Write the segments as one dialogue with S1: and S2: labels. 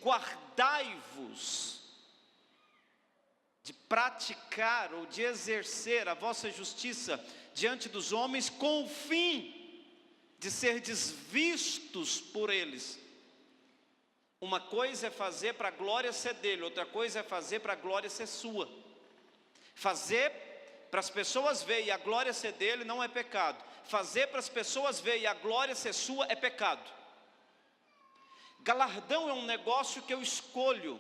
S1: guardai-vos de praticar ou de exercer a vossa justiça diante dos homens, com o fim de serdes vistos por eles. Uma coisa é fazer para a glória ser dele, outra coisa é fazer para a glória ser sua. Fazer para as pessoas verem e a glória ser dele não é pecado. Fazer para as pessoas verem e a glória ser sua é pecado. Galardão é um negócio que eu escolho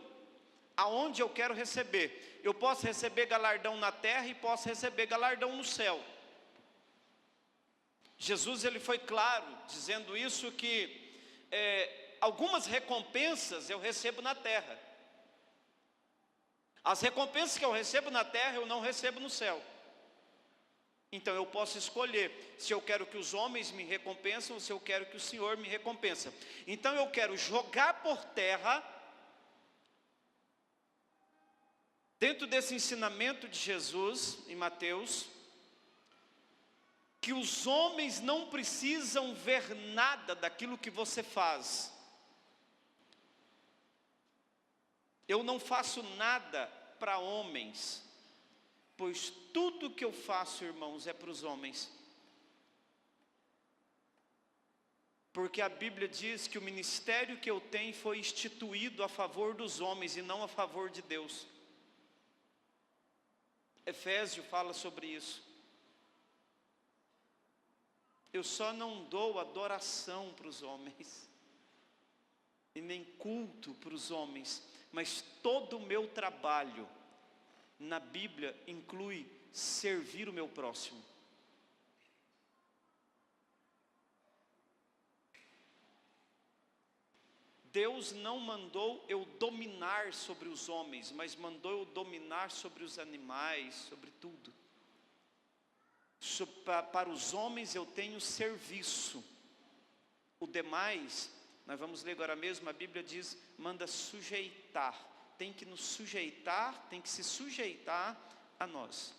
S1: aonde eu quero receber. Eu posso receber galardão na terra e posso receber galardão no céu. Jesus ele foi claro dizendo isso, que algumas recompensas eu recebo na terra. As recompensas que eu recebo na terra eu não recebo no céu. Então eu posso escolher se eu quero que os homens me recompensem ou se eu quero que o Senhor me recompensa. Então eu quero jogar por terra, dentro desse ensinamento de Jesus em Mateus, que os homens não precisam ver nada daquilo que você faz. Eu não faço nada para homens, pois tudo que eu faço, irmãos, é para os homens. Porque a Bíblia diz que o ministério que eu tenho foi instituído a favor dos homens e não a favor de Deus. Efésio fala sobre isso. Eu só não dou adoração para os homens, e nem culto para os homens, mas todo o meu trabalho na Bíblia inclui servir o meu próximo. Deus não mandou eu dominar sobre os homens, mas mandou eu dominar sobre os animais, sobre tudo. Para os homens eu tenho serviço. O demais, nós vamos ler agora mesmo, a Bíblia diz, manda sujeitar. Tem que nos sujeitar, tem que se sujeitar a nós.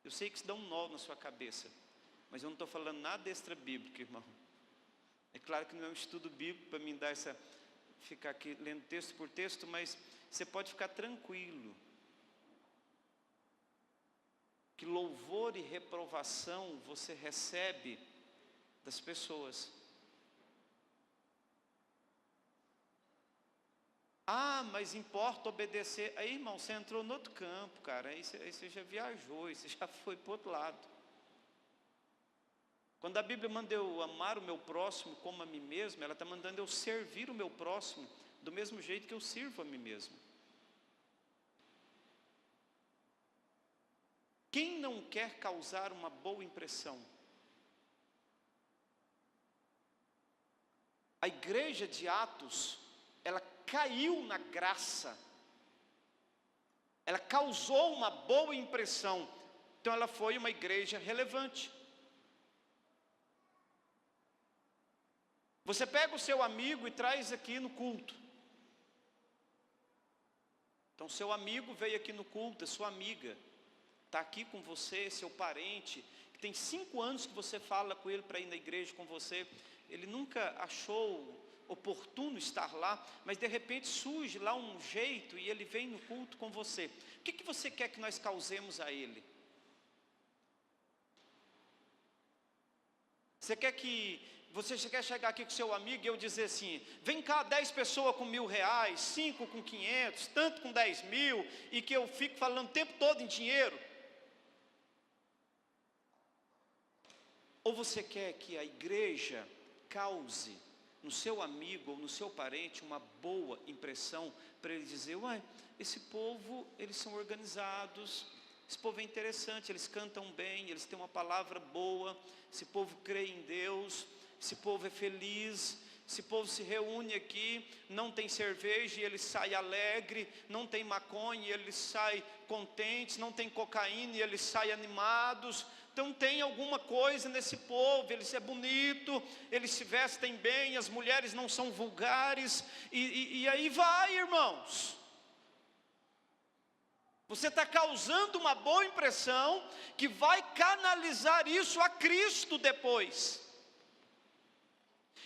S1: Eu sei que isso dá um nó na sua cabeça, mas eu não estou falando nada extra bíblico, irmão. É claro que não é um estudo bíblico para mim dar ficar aqui lendo texto por texto, mas você pode ficar tranquilo, que louvor e reprovação você recebe das pessoas. Ah, mas importa obedecer. Aí, irmão, você entrou no outro campo, cara. Aí você já viajou, aí você já foi para o outro lado. Quando a Bíblia manda eu amar o meu próximo como a mim mesmo, ela está mandando eu servir o meu próximo do mesmo jeito que eu sirvo a mim mesmo. Quem não quer causar uma boa impressão? A igreja de Atos, ela caiu na graça, ela causou uma boa impressão, então ela foi uma igreja relevante. Você pega o seu amigo e traz aqui no culto. Então seu amigo veio aqui no culto, é sua amiga, está aqui com você, seu parente, que tem 5 anos que você fala com ele para ir na igreja com você, ele nunca achou oportuno estar lá, mas de repente surge lá um jeito e ele vem no culto com você. O que você quer que nós causemos a ele? Você quer chegar aqui com seu amigo e eu dizer assim, vem cá 10 pessoas com R$1.000, 5 com 500, tanto com 10 mil, e que eu fico falando o tempo todo em dinheiro? Ou você quer que a igreja cause no seu amigo ou no seu parente uma boa impressão, para ele dizer, uai, esse povo, eles são organizados, esse povo é interessante, eles cantam bem, eles têm uma palavra boa, esse povo crê em Deus, esse povo é feliz, esse povo se reúne aqui, não tem cerveja e ele sai alegre, não tem maconha e ele sai contentes, não tem cocaína e eles saem animados. Então tem alguma coisa nesse povo, eles é bonito, eles se vestem bem, as mulheres não são vulgares, e aí vai, irmãos. Você está causando uma boa impressão, que vai canalizar isso a Cristo depois.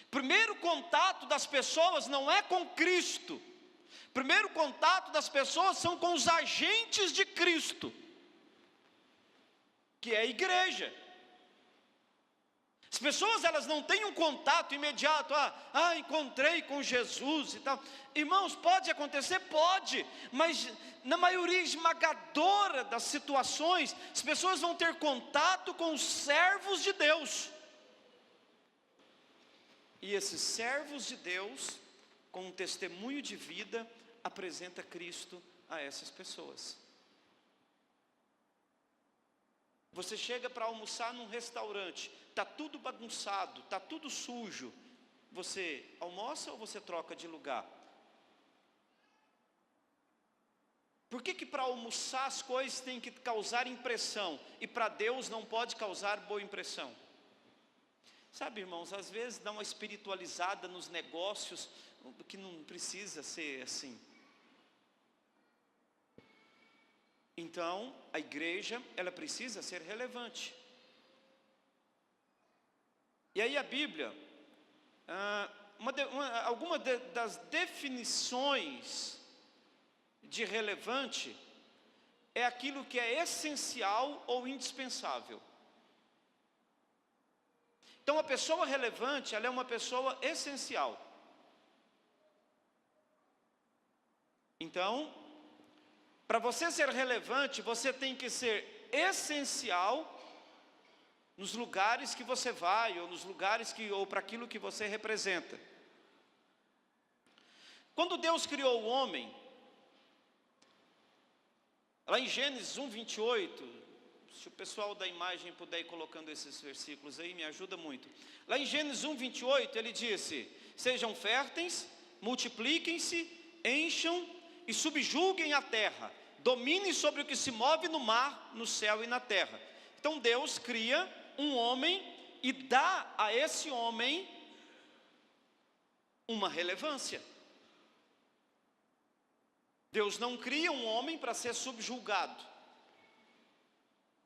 S1: Primeiro contato das pessoas não é com Cristo. Primeiro contato das pessoas são com os agentes de Cristo, que é a igreja. As pessoas, elas não têm um contato imediato, encontrei com Jesus e tal. Irmãos, pode acontecer? Pode, mas na maioria esmagadora das situações, as pessoas vão ter contato com os servos de Deus. E esses servos de Deus, com um testemunho de vida, apresenta Cristo a essas pessoas. Você chega para almoçar num restaurante, está tudo bagunçado, está tudo sujo. Você almoça ou você troca de lugar? Por que para almoçar as coisas têm que causar impressão e para Deus não pode causar boa impressão? Sabe, irmãos, às vezes dá uma espiritualizada nos negócios, que não precisa ser assim. Então, a igreja, ela precisa ser relevante. E aí a Bíblia, alguma das definições de relevante é aquilo que é essencial ou indispensável. Então, a pessoa relevante, ela é uma pessoa essencial. Então, para você ser relevante, você tem que ser essencial nos lugares que você vai, ou nos lugares ou para aquilo que você representa. Quando Deus criou o homem, lá em Gênesis 1:28, se o pessoal da imagem puder ir colocando esses versículos aí, me ajuda muito. Lá em Gênesis 1:28, ele disse: sejam férteis, multipliquem-se, encham e subjuguem a terra, dominem sobre o que se move no mar, no céu e na terra. Então Deus cria um homem e dá a esse homem uma relevância. Deus não cria um homem para ser subjugado,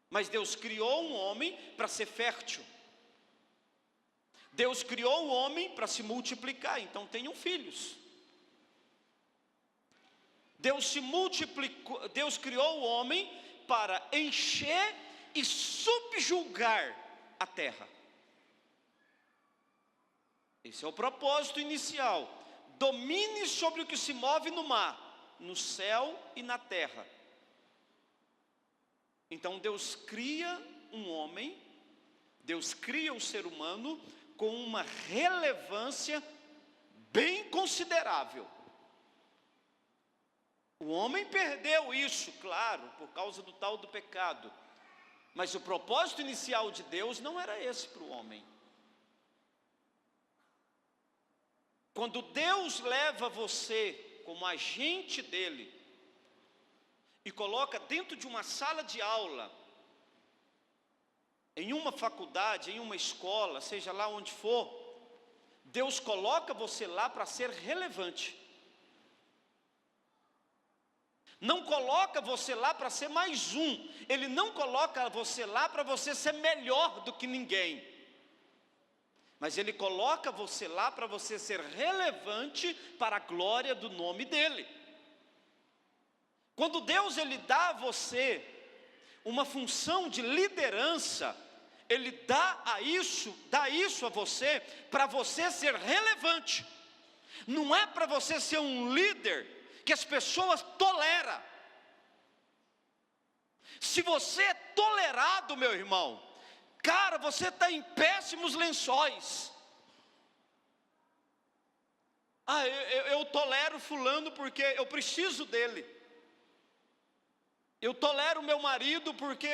S1: mas Deus criou um homem para ser fértil. Deus criou o homem para se multiplicar, então tenham filhos. Deus criou o homem para encher e subjugar a terra. Esse é o propósito inicial. Domine sobre o que se move no mar, no céu e na terra. Então Deus cria um homem, Deus cria o ser humano com uma relevância bem considerável. O homem perdeu isso, claro, por causa do tal do pecado. Mas o propósito inicial de Deus não era esse para o homem. Quando Deus leva você como agente dele e coloca dentro de uma sala de aula, em uma faculdade, em uma escola, seja lá onde for, Deus coloca você lá para ser relevante. Não coloca você lá para ser mais um. Ele não coloca você lá para você ser melhor do que ninguém. Mas Ele coloca você lá para você ser relevante para a glória do nome dEle. Quando Deus Ele dá a você uma função de liderança, Ele dá isso a você para você ser relevante. Não é para você ser um líder que as pessoas toleram. Se você é tolerado, meu irmão, cara, você está em péssimos lençóis. Eu tolero fulano porque eu preciso dele. Eu tolero meu marido porque,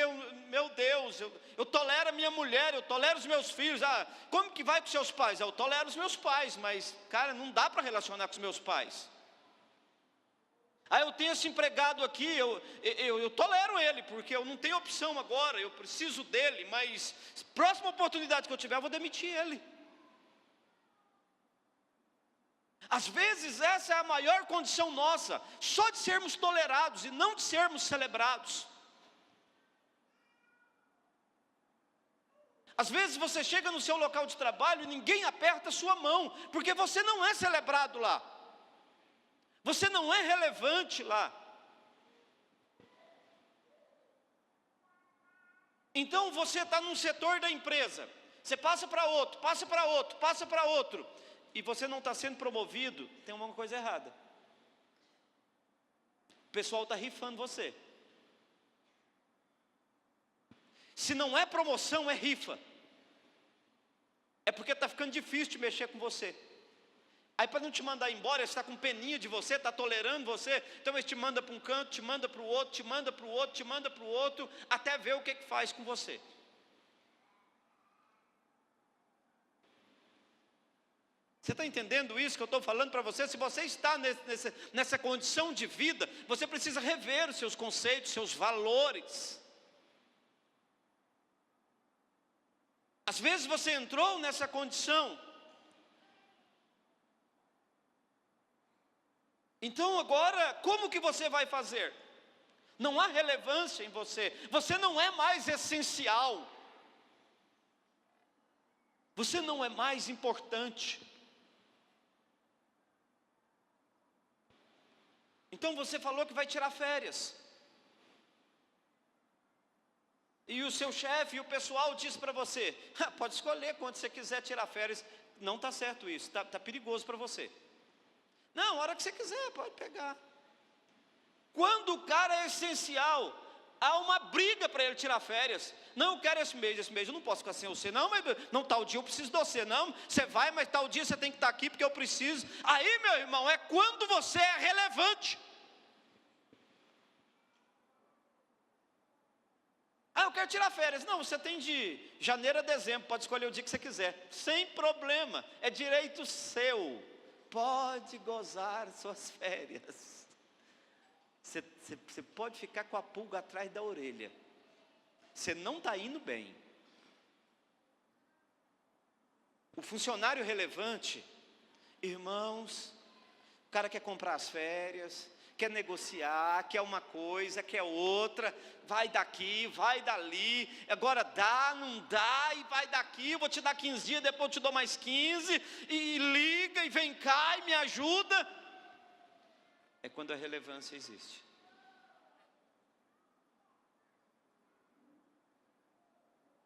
S1: meu Deus, eu tolero a minha mulher, eu tolero os meus filhos. Como que vai com seus pais? Eu tolero os meus pais, mas, cara, não dá para relacionar com os meus pais. Eu tenho esse empregado aqui, eu tolero ele, porque eu não tenho opção agora, eu preciso dele, mas próxima oportunidade que eu tiver, eu vou demitir ele. Às vezes essa é a maior condição nossa, só de sermos tolerados e não de sermos celebrados. Às vezes você chega no seu local de trabalho e ninguém aperta a sua mão, porque você não é celebrado lá, você não é relevante lá. Então você está num setor da empresa, você passa para outro, passa para outro, passa para outro, e você não está sendo promovido, tem alguma coisa errada. O pessoal está rifando você. Se não é promoção, é rifa. É porque está ficando difícil de mexer com você. Aí para não te mandar embora, ele está com peninha de você, está tolerando você, então ele te manda para um canto, te manda para o outro, te manda para o outro, te manda para o outro, até ver o que faz com você. Você está entendendo isso que eu estou falando para você? Se você está nessa condição de vida, você precisa rever os seus conceitos, seus valores. Às vezes você entrou nessa condição. Então agora, como que você vai fazer? Não há relevância em você. Você não é mais essencial. Você não é mais importante. Então você falou que vai tirar férias. E o seu chefe e o pessoal diz para você, pode escolher quando você quiser tirar férias. Não está certo isso, está perigoso para você. Não, a hora que você quiser, pode pegar. Quando o cara é essencial, há uma briga para ele tirar férias. Não, eu quero esse mês eu não posso ficar sem você. Não, mas não, tal dia eu preciso de você. Não, você vai, mas tal dia você tem que estar aqui porque eu preciso. Aí, meu irmão, é quando você é relevante. Eu quero tirar férias. Não, você tem de janeiro a dezembro, pode escolher o dia que você quiser. Sem problema, é direito seu. Pode gozar suas férias. Você pode ficar com a pulga atrás da orelha. Você não está indo bem. O funcionário relevante, irmãos, o cara quer comprar as férias, quer negociar, quer uma coisa, quer outra, vai daqui, vai dali, agora dá, não dá, e vai daqui, eu vou te dar 15 dias, depois eu te dou mais 15, e liga, e vem cá, e me ajuda. É quando a relevância existe.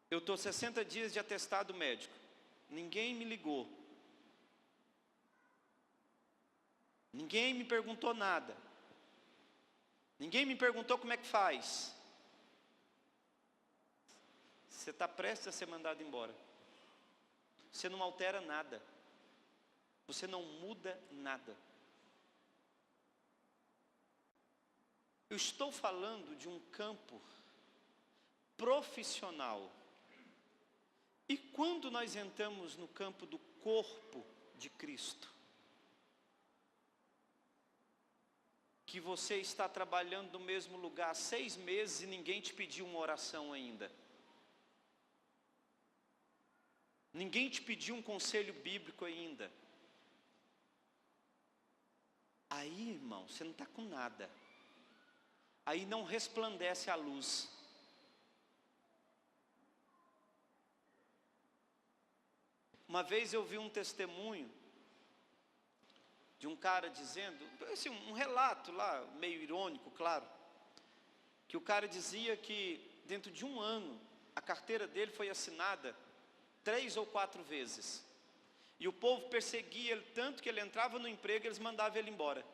S1: Eu estou 60 dias de atestado médico, ninguém me ligou, ninguém me perguntou nada, ninguém me perguntou como é que faz. Você está prestes a ser mandado embora. Você não altera nada. Você não muda nada. Eu estou falando de um campo profissional. E quando nós entramos no campo do corpo de Cristo, que você está trabalhando no mesmo lugar há 6 meses e ninguém te pediu uma oração ainda. Ninguém te pediu um conselho bíblico ainda. Aí, irmão, você não está com nada. Aí não resplandece a luz. Uma vez eu vi um testemunho de um cara dizendo, assim, um relato lá, meio irônico, claro, que o cara dizia que dentro de 1 ano, a carteira dele foi assinada 3 ou 4 vezes, e o povo perseguia ele tanto que ele entrava no emprego e eles mandavam ele embora.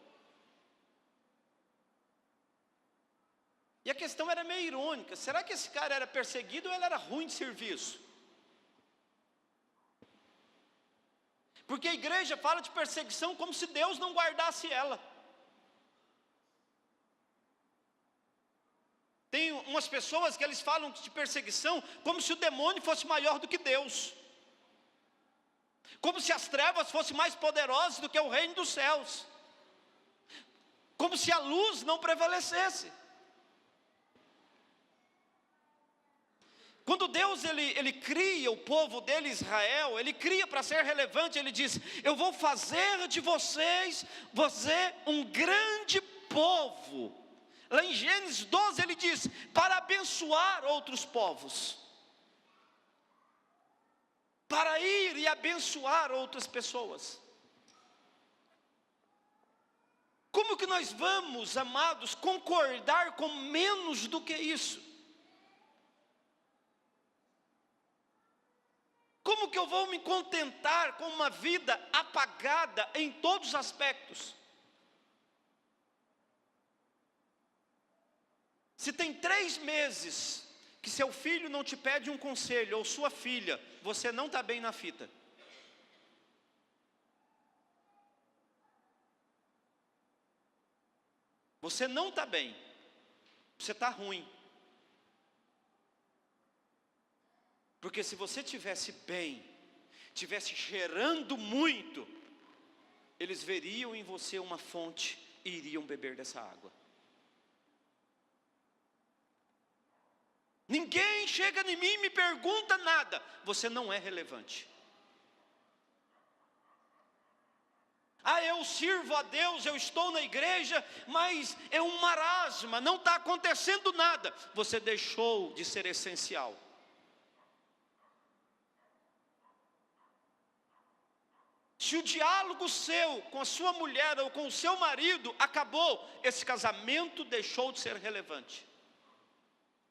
S1: E a questão era meio irônica, será que esse cara era perseguido ou ele era ruim de serviço? Porque a igreja fala de perseguição como se Deus não guardasse ela. Tem umas pessoas que eles falam de perseguição como se o demônio fosse maior do que Deus. Como se as trevas fossem mais poderosas do que o reino dos céus. Como se a luz não prevalecesse. Quando Deus ele cria o povo dele, Israel, ele cria para ser relevante, ele diz, eu vou fazer de você um grande povo. Lá em Gênesis 12 ele diz, para abençoar outros povos. para ir e abençoar outras pessoas. Como que nós vamos, amados, concordar com menos do que isso? Como que eu vou me contentar com uma vida apagada em todos os aspectos? Se tem 3 meses que seu filho não te pede um conselho, ou sua filha, você não está bem na fita. Você não está bem, você está ruim. Porque se você tivesse bem, tivesse cheirando muito, eles veriam em você uma fonte e iriam beber dessa água. Ninguém chega em mim e me pergunta nada, você não é relevante. Eu sirvo a Deus, eu estou na igreja, mas é um marasma, não está acontecendo nada. Você deixou de ser essencial. Se o diálogo seu com a sua mulher ou com o seu marido acabou, esse casamento deixou de ser relevante.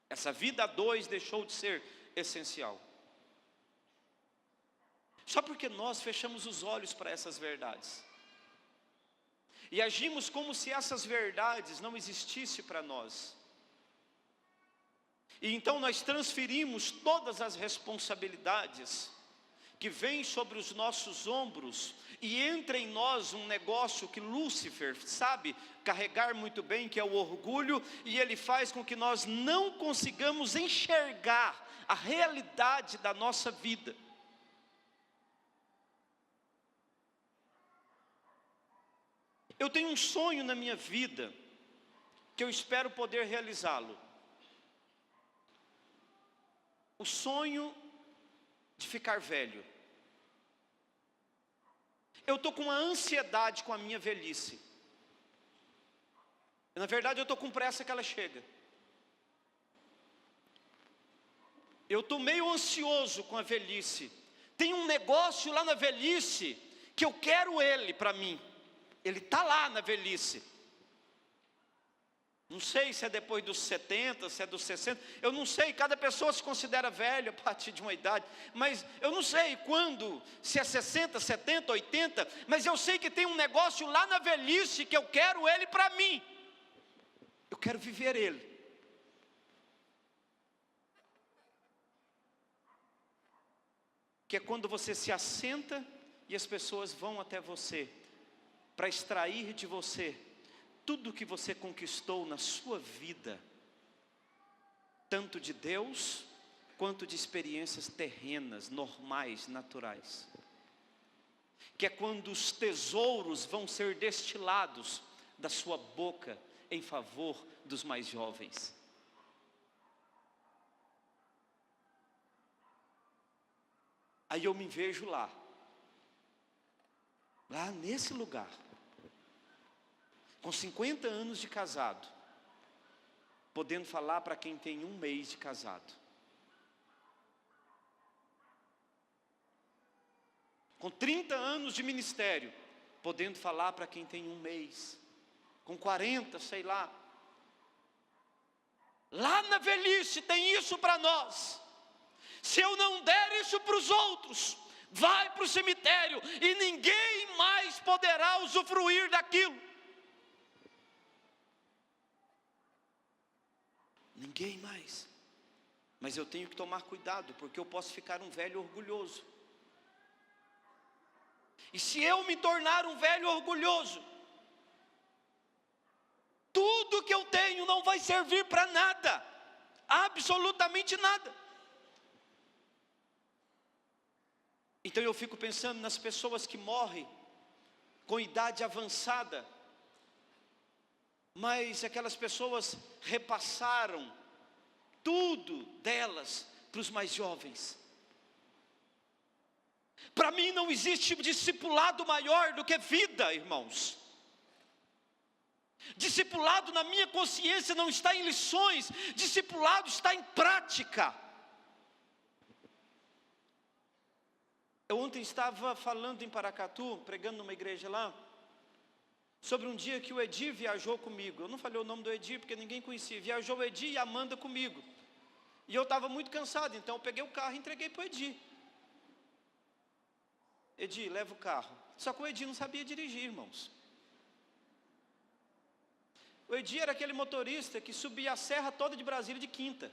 S1: Essa vida a 2 deixou de ser essencial. Só porque nós fechamos os olhos para essas verdades. E agimos como se essas verdades não existissem para nós. E então nós transferimos todas as responsabilidades que vêm sobre os nossos ombros, e entra em nós um negócio que Lúcifer sabe carregar muito bem, que é o orgulho, e ele faz com que nós não consigamos enxergar a realidade da nossa vida. Eu tenho um sonho na minha vida, que eu espero poder realizá-lo. O sonho de ficar velho. Eu estou com uma ansiedade com a minha velhice. Na verdade eu estou com pressa que ela chega. Eu estou meio ansioso com a velhice. Tem um negócio lá na velhice, que eu quero ele para mim. Ele está lá na velhice. Não sei se é depois dos 70, se é dos 60, eu não sei, cada pessoa se considera velho a partir de uma idade, mas eu não sei quando, se é 60, 70, 80, mas eu sei que tem um negócio lá na velhice que eu quero ele para mim. Eu quero viver ele. Que é quando você se assenta e as pessoas vão até você para extrair de você tudo que você conquistou na sua vida, tanto de Deus, quanto de experiências terrenas, normais, naturais. Que é quando os tesouros vão ser destilados da sua boca em favor dos mais jovens. Aí eu me vejo lá nesse lugar, com 50 anos de casado, podendo falar para quem tem 1 mês de casado. Com 30 anos de ministério, podendo falar para quem tem 1 mês. Com 40, sei lá. Lá na velhice tem isso para nós. Se eu não der isso para os outros, vai para o cemitério e ninguém mais poderá usufruir daquilo. Ninguém mais. Mas eu tenho que tomar cuidado, porque eu posso ficar um velho orgulhoso. E se eu me tornar um velho orgulhoso, tudo que eu tenho não vai servir para nada. Absolutamente nada. Então eu fico pensando nas pessoas que morrem com idade avançada, mas aquelas pessoas repassaram tudo delas para os mais jovens. Para mim não existe discipulado maior do que vida, irmãos. Discipulado na minha consciência não está em lições, discipulado está em prática. Eu ontem estava falando em Paracatu, pregando numa igreja lá, sobre um dia que o Edi viajou comigo. Eu não falei o nome do Edi porque ninguém conhecia. Viajou o Edi e a Amanda comigo. E eu estava muito cansado, então eu peguei o carro e entreguei para o Edi. Edi, leva o carro. Só que o Edi não sabia dirigir, irmãos. O Edi era aquele motorista que subia a serra toda de Brasília de quinta.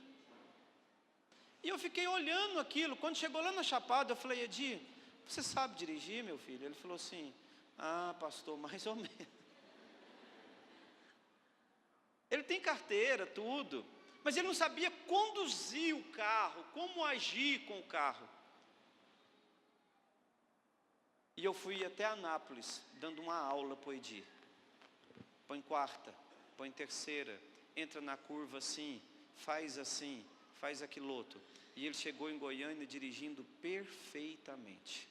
S1: E eu fiquei olhando aquilo. Quando chegou lá na Chapada, eu falei: Edi, você sabe dirigir, meu filho? Ele falou assim: ah, pastor, mais ou menos. Ele tem carteira, tudo, mas ele não sabia conduzir o carro, como agir com o carro. E eu fui até Anápolis, dando uma aula para o Edi. Põe quarta, põe terceira, entra na curva assim, faz aquilo outro. E ele chegou em Goiânia dirigindo perfeitamente.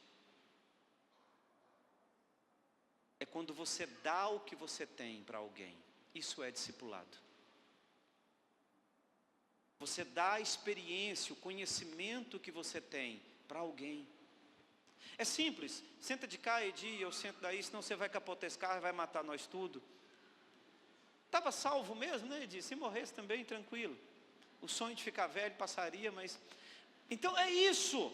S1: É quando você dá o que você tem para alguém. Isso é discipulado. Você dá a experiência, o conhecimento que você tem para alguém. É simples. Senta de cá, Edi, eu sento daí, senão você vai capotar esse carro e vai matar nós tudo. Estava salvo mesmo, né, Edi? Se morresse também, tranquilo. O sonho de ficar velho passaria, mas... Então é isso.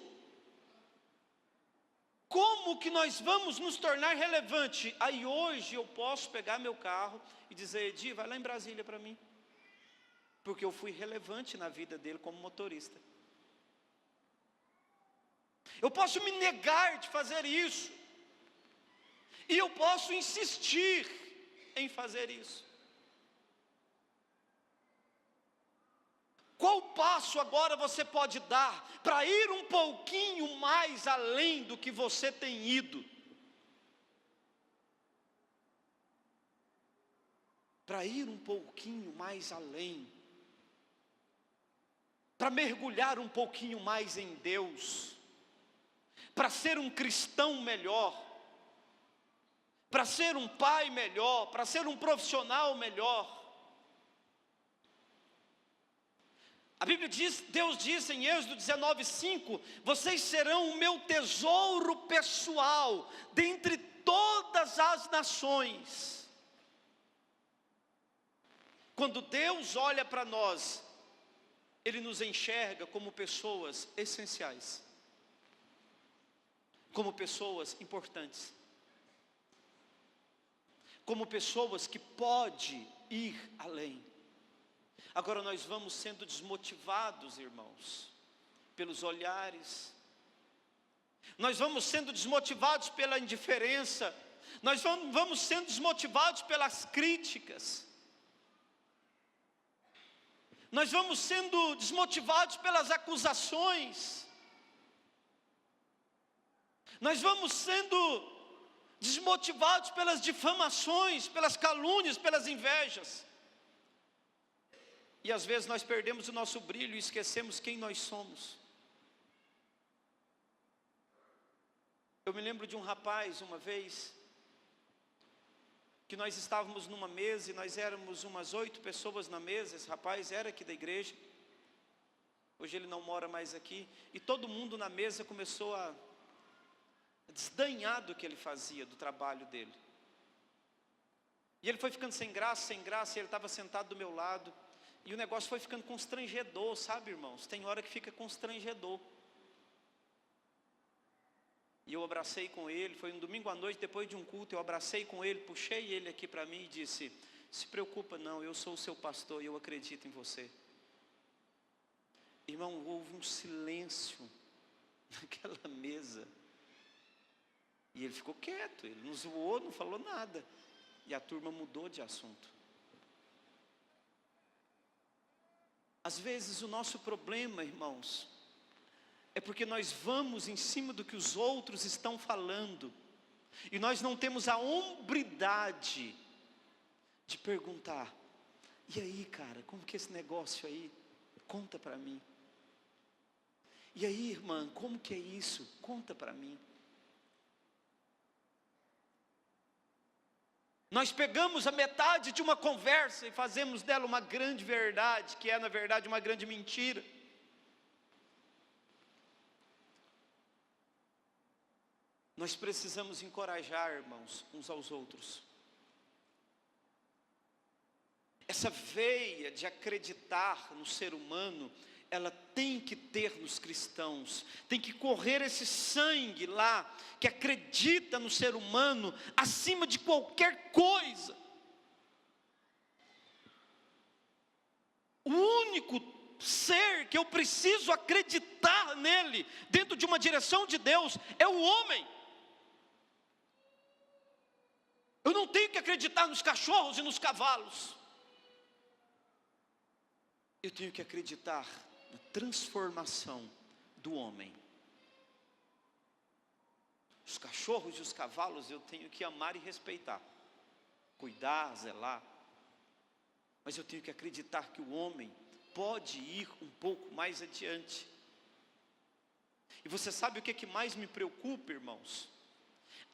S1: Como que nós vamos nos tornar relevante? Aí hoje eu posso pegar meu carro e dizer: Edi, vai lá em Brasília para mim. Porque eu fui relevante na vida dele como motorista. Eu posso me negar de fazer isso. E eu posso insistir em fazer isso. Qual passo agora você pode dar para ir um pouquinho mais além do que você tem ido? Para ir um pouquinho mais além. Para mergulhar um pouquinho mais em Deus. Para ser um cristão melhor. Para ser um pai melhor. Para ser um profissional melhor. A Bíblia diz, Deus diz em Êxodo 19:5, vocês serão o meu tesouro pessoal, dentre todas as nações. Quando Deus olha para nós, Ele nos enxerga como pessoas essenciais, como pessoas importantes, como pessoas que podem ir além. Agora nós vamos sendo desmotivados, irmãos, pelos olhares, nós vamos sendo desmotivados pela indiferença, nós vamos sendo desmotivados pelas críticas, nós vamos sendo desmotivados pelas acusações, nós vamos sendo desmotivados pelas difamações, pelas calúnias, pelas invejas. E às vezes nós perdemos o nosso brilho e esquecemos quem nós somos. Eu me lembro de um rapaz uma vez, que nós estávamos numa mesa e nós éramos umas 8 pessoas na mesa. Esse rapaz era aqui da igreja, hoje ele não mora mais aqui, e todo mundo na mesa começou a desdenhar do que ele fazia, do trabalho dele. E ele foi ficando sem graça, e ele estava sentado do meu lado. E o negócio foi ficando constrangedor, sabe, irmãos? Tem hora que fica constrangedor. E eu abracei com ele, foi um domingo à noite, depois de um culto, eu abracei com ele, puxei ele aqui para mim e disse: se preocupa não, eu sou o seu pastor e eu acredito em você. Irmão, houve um silêncio naquela mesa. E ele ficou quieto, ele não zoou, não falou nada. E a turma mudou de assunto. Às vezes o nosso problema, irmãos, é porque nós vamos em cima do que os outros estão falando, e nós não temos a hombridade de perguntar: e aí, cara, como que é esse negócio aí? Conta para mim. E aí, irmã, como que é isso? Conta para mim. Nós pegamos a metade de uma conversa e fazemos dela uma grande verdade, que é na verdade uma grande mentira. Nós precisamos encorajar, irmãos, uns aos outros. Essa veia de acreditar no ser humano, ela tem que ter nos cristãos, tem que correr esse sangue lá, que acredita no ser humano, acima de qualquer coisa. O único ser que eu preciso acreditar nele, dentro de uma direção de Deus, é o homem. Eu não tenho que acreditar nos cachorros e nos cavalos. Eu tenho que acreditar na transformação do homem. Os cachorros e os cavalos eu tenho que amar e respeitar, cuidar, zelar. Mas eu tenho que acreditar que o homem pode ir um pouco mais adiante. E você sabe o que mais me preocupa, irmãos?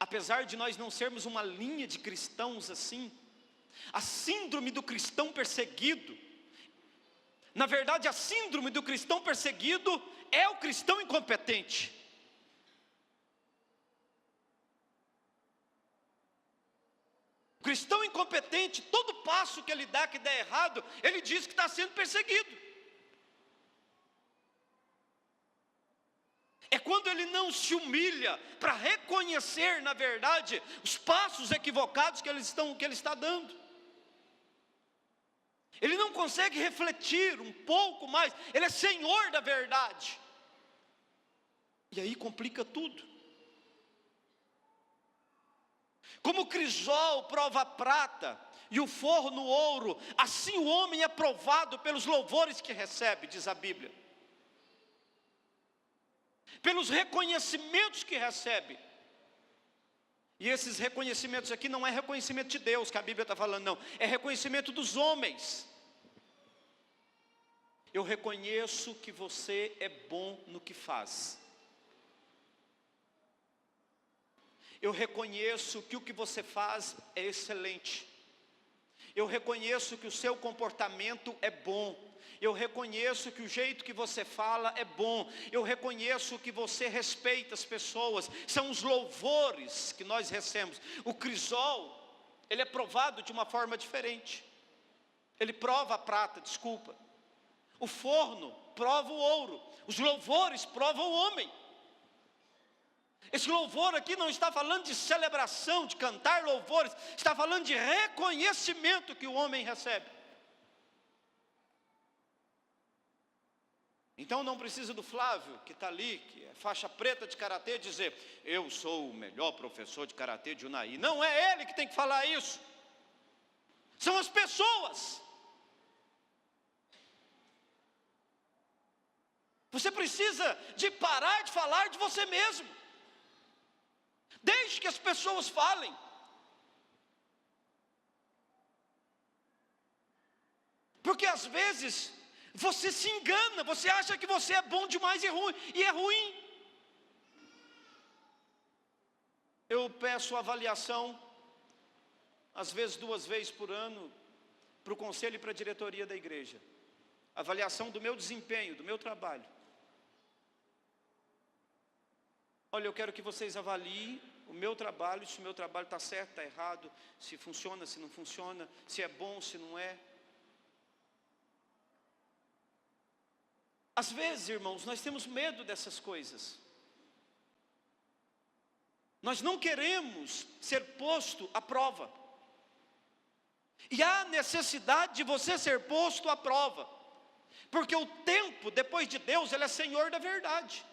S1: Apesar de nós não sermos uma linha de cristãos assim, a síndrome do cristão perseguido, na verdade a síndrome do cristão perseguido é o cristão incompetente. O cristão incompetente, todo passo que ele dá que der errado, ele diz que está sendo perseguido. É quando ele não se humilha para reconhecer, na verdade, os passos equivocados que ele está dando. Ele não consegue refletir um pouco mais, ele é senhor da verdade. E aí complica tudo. Como o crisol prova a prata e o forno o ouro, assim o homem é provado pelos louvores que recebe, diz a Bíblia. Pelos reconhecimentos que recebe. E esses reconhecimentos aqui não é reconhecimento de Deus que a Bíblia está falando, não. É reconhecimento dos homens. Eu reconheço que você é bom no que faz. Eu reconheço que o que você faz é excelente. Eu reconheço que o seu comportamento é bom. Eu reconheço que o jeito que você fala é bom. Eu reconheço que você respeita as pessoas. São os louvores que nós recebemos. O crisol, ele é provado de uma forma diferente. Ele prova a prata, desculpa. O forno prova o ouro. Os louvores provam o homem. Esse louvor aqui não está falando de celebração, de cantar louvores. Está falando de reconhecimento que o homem recebe. Então não precisa do Flávio, que está ali, que é faixa preta de karatê, dizer: eu sou o melhor professor de karatê de Unai. Não é ele que tem que falar isso. São as pessoas. Você precisa de parar de falar de você mesmo. Deixe que as pessoas falem. Porque às vezes você se engana, você acha que você é bom demais e é ruim. Eu peço avaliação, às vezes 2 vezes por ano, para o conselho e para a diretoria da igreja. Avaliação do meu desempenho, do meu trabalho. Olha, eu quero que vocês avaliem o meu trabalho, se o meu trabalho está certo, está errado, se funciona, se não funciona, se é bom, se não é. Às vezes, irmãos, nós temos medo dessas coisas. Nós não queremos ser posto à prova. E há necessidade de você ser posto à prova. Porque o tempo, depois de Deus, ele é Senhor da verdade.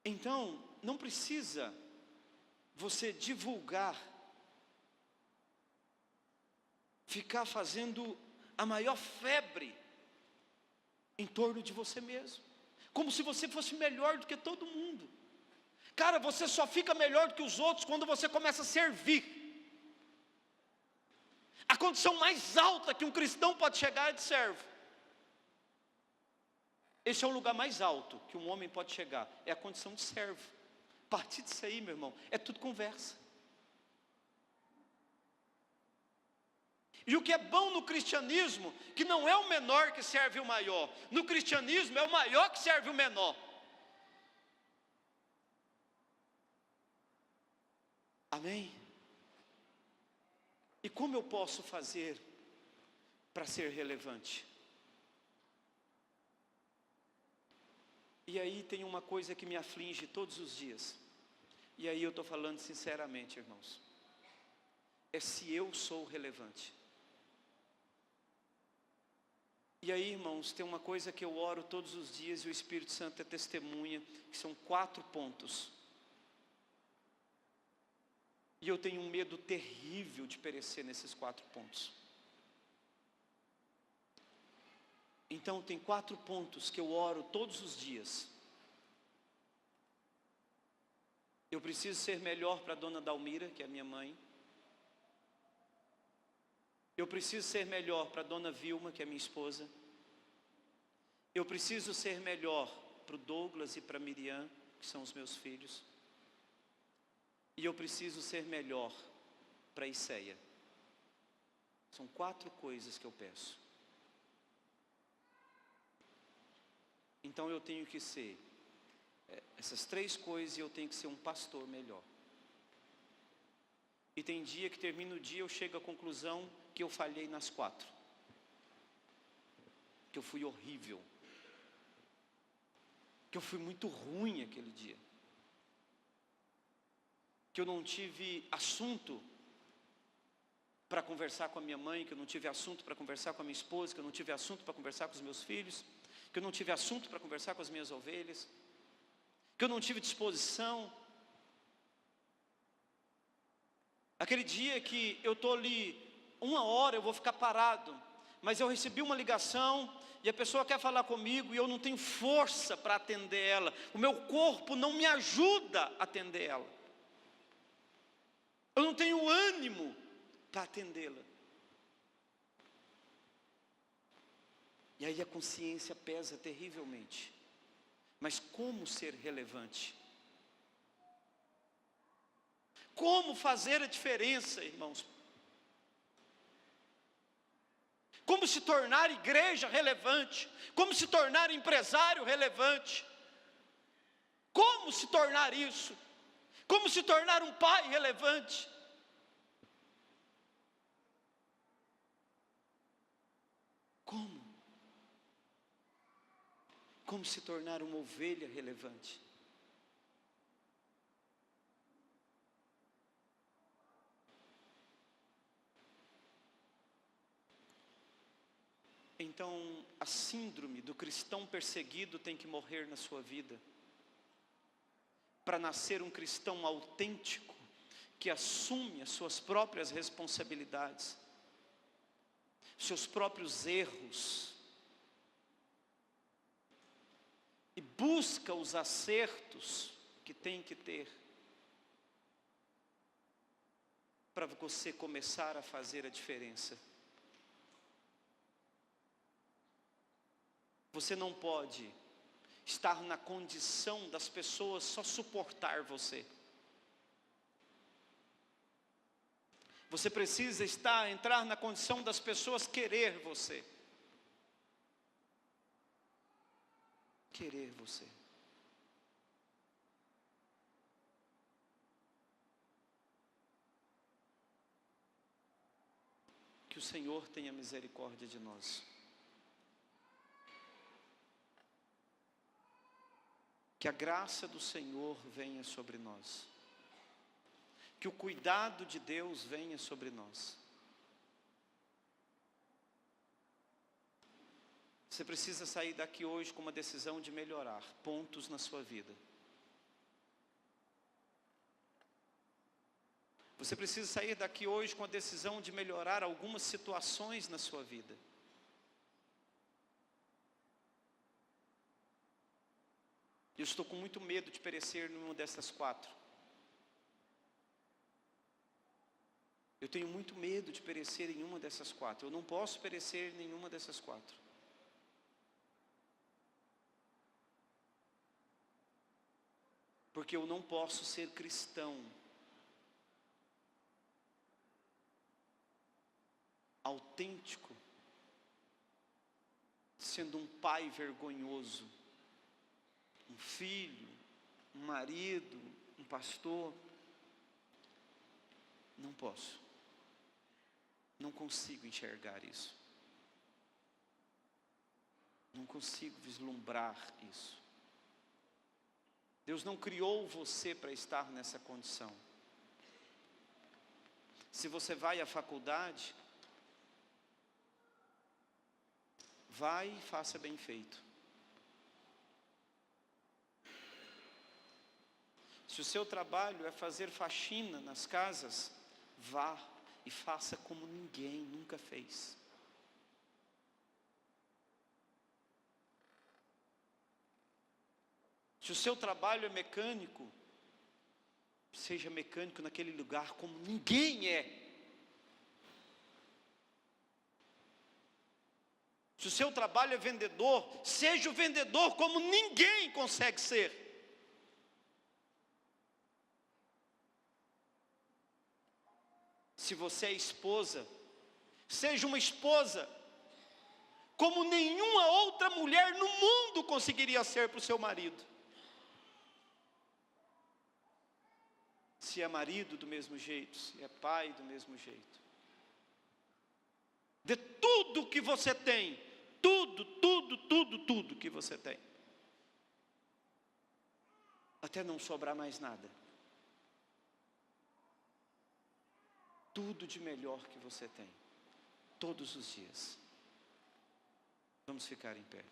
S1: Então, não precisa você divulgar, ficar fazendo a maior febre em torno de você mesmo, como se você fosse melhor do que todo mundo. Cara, você só fica melhor do que os outros quando você começa a servir. A condição mais alta que um cristão pode chegar é de servo. Esse é o lugar mais alto que um homem pode chegar, é a condição de servo. A partir disso aí, meu irmão, é tudo conversa. E o que é bom no cristianismo, que não é o menor que serve o maior. No cristianismo é o maior que serve o menor. Amém? E como eu posso fazer para ser relevante? E aí tem uma coisa que me aflige todos os dias. E aí eu estou falando sinceramente, irmãos. É se eu sou relevante. E aí, irmãos, tem uma coisa que eu oro todos os dias e o Espírito Santo é testemunha, que são 4 pontos. E eu tenho um medo terrível de perecer nesses 4 pontos. Então tem 4 pontos que eu oro todos os dias. Eu preciso ser melhor para a dona Dalmira, que é a minha mãe. Eu preciso ser melhor para a dona Vilma, que é minha esposa. Eu preciso ser melhor para o Douglas e para a Miriam, que são os meus filhos. E eu preciso ser melhor para a Iceia. São 4 coisas que eu peço. Então eu tenho que ser essas 3 coisas, e eu tenho que ser um pastor melhor. E tem dia que termina o dia, eu chego à conclusão que eu falhei nas 4. Que eu fui horrível. Que eu fui muito ruim aquele dia. Que eu não tive assunto para conversar com a minha mãe, que eu não tive assunto para conversar com a minha esposa, que eu não tive assunto para conversar com os meus filhos, que eu não tive assunto para conversar com as minhas ovelhas, que eu não tive disposição. Aquele dia que eu estou ali, 1 hora eu vou ficar parado, mas eu recebi uma ligação, e a pessoa quer falar comigo, e eu não tenho força para atender ela, o meu corpo não me ajuda a atender ela, eu não tenho ânimo para atendê-la, e aí a consciência pesa terrivelmente. Mas como ser relevante? Como fazer a diferença, irmãos? Como se tornar igreja relevante? Como se tornar empresário relevante? Como se tornar isso? Como se tornar um pai relevante? Como? Como se tornar uma ovelha relevante? Então, a síndrome do cristão perseguido tem que morrer na sua vida, para nascer um cristão autêntico, que assume as suas próprias responsabilidades, seus próprios erros, e busca os acertos que tem que ter, para você começar a fazer a diferença. Você não pode estar na condição das pessoas só suportar você. Você precisa entrar na condição das pessoas querer você. Querer você. Que o Senhor tenha misericórdia de nós. Que a graça do Senhor venha sobre nós. Que o cuidado de Deus venha sobre nós. Você precisa sair daqui hoje com uma decisão de melhorar pontos na sua vida. Você precisa sair daqui hoje com a decisão de melhorar algumas situações na sua vida. Eu estou com muito medo de perecer numa dessas 4. Eu tenho muito medo de perecer em uma dessas 4. Eu não posso perecer em nenhuma dessas 4. Porque eu não posso ser cristão autêntico, sendo um pai vergonhoso, um filho, um marido, um pastor. Não posso, não consigo enxergar isso, não consigo vislumbrar isso. Deus não criou você para estar nessa condição. Se você vai à faculdade, vai e faça bem feito. Se o seu trabalho é fazer faxina nas casas, vá e faça como ninguém nunca fez. Se o seu trabalho é mecânico, seja mecânico naquele lugar como ninguém é. Se o seu trabalho é vendedor, seja o vendedor como ninguém consegue ser. Se você é esposa, seja uma esposa como nenhuma outra mulher no mundo conseguiria ser para o seu marido. Se é marido, do mesmo jeito. Se é pai, do mesmo jeito. Dê tudo que você tem. Tudo que você tem. Até não sobrar mais nada. Tudo de melhor que você tem. Todos os dias. Vamos ficar em pé.